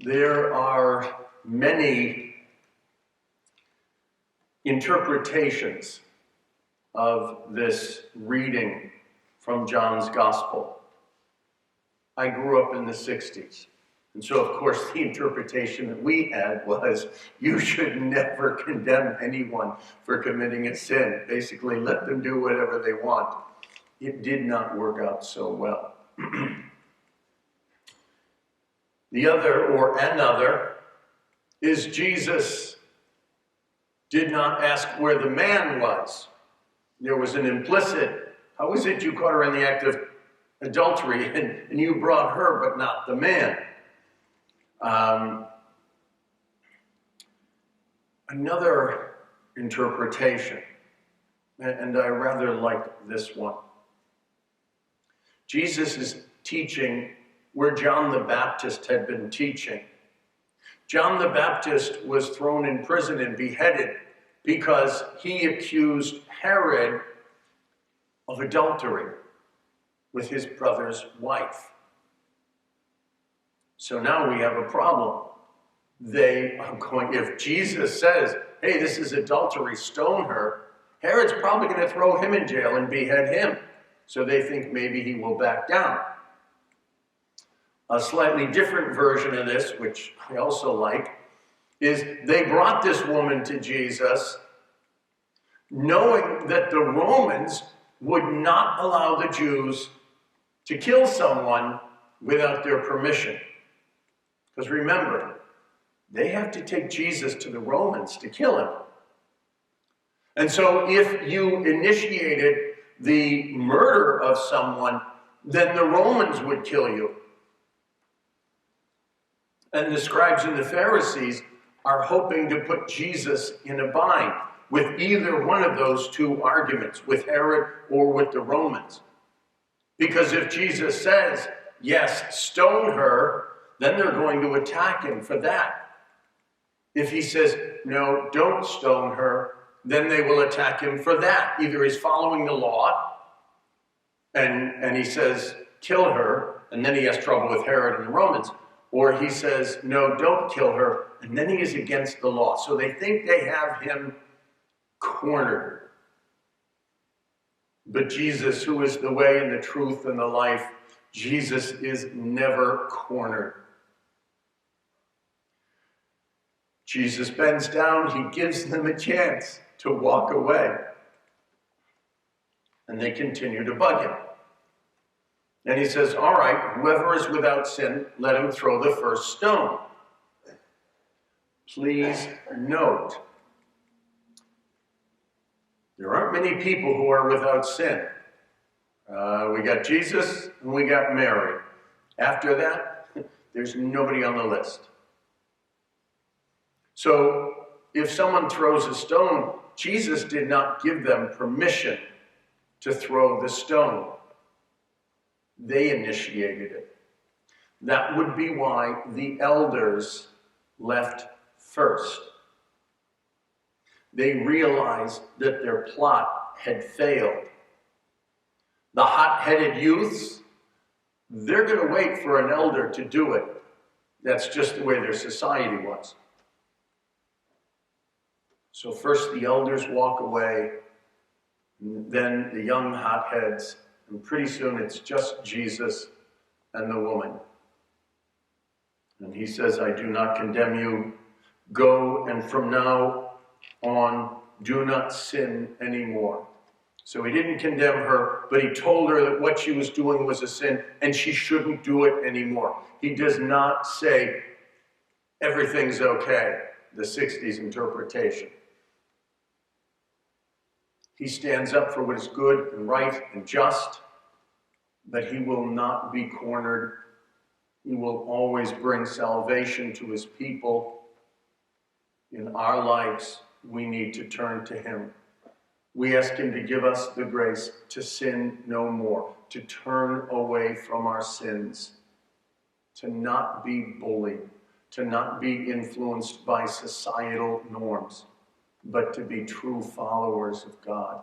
There are many interpretations of this reading from John's Gospel. I grew up in the 60s. And so, of course, the interpretation that we had was, you should never condemn anyone for committing a sin. Basically, let them do whatever they want. It did not work out so well. The other, or another, is Jesus did not ask where the man was. There was an implicit, how is it you caught her in the act of adultery and you brought her but not the man? Another interpretation, and I rather like this one. Jesus is teaching where John the Baptist had been teaching. John the Baptist was thrown in prison and beheaded because he accused Herod of adultery with his brother's wife. So now we have a problem. They are going, if Jesus says, hey, this is adultery, stone her, Herod's probably going to throw him in jail and behead him. So they think maybe he will back down. A slightly different version of this, which I also like, is they brought this woman to Jesus knowing that the Romans would not allow the Jews to kill someone without their permission. Because remember, they have to take Jesus to the Romans to kill him. And so if you initiated the murder of someone, then the Romans would kill you. And the scribes and the Pharisees are hoping to put Jesus in a bind with either one of those two arguments, with Herod or with the Romans. Because if Jesus says, yes, stone her, then they're going to attack him for that. If he says, no, don't stone her, then they will attack him for that. Either he's following the law, and he says, kill her, and then he has trouble with Herod and the Romans. Or he says, no, don't kill her, and then he is against the law. So they think they have him cornered. But Jesus, who is the way and the truth and the life, Jesus is never cornered. Jesus bends down, he gives them a chance to walk away. And they continue to bug him. And he says, all right, whoever is without sin, let him throw the first stone. Please note, there aren't many people who are without sin. We got Jesus and we got Mary. After that, there's nobody on the list. So if someone throws a stone, Jesus did not give them permission to throw the stone. They initiated it. That would be why the elders left first. They realized that their plot had failed. The hot-headed youths, they're going to wait for an elder to do it. That's just the way their society was. So first the elders walk away, and then the young hotheads, and pretty soon it's just Jesus and the woman. And he says, I do not condemn you. Go, and from now on, do not sin anymore. So he didn't condemn her, but he told her that what she was doing was a sin, and she shouldn't do it anymore. He does not say, everything's okay, the 60s interpretation. He stands up for what is good and right and just, but he will not be cornered. He will always bring salvation to his people. In our lives, we need to turn to him. We ask him to give us the grace to sin no more, to turn away from our sins, to not be bullied, to not be influenced by societal norms, but to be true followers of God.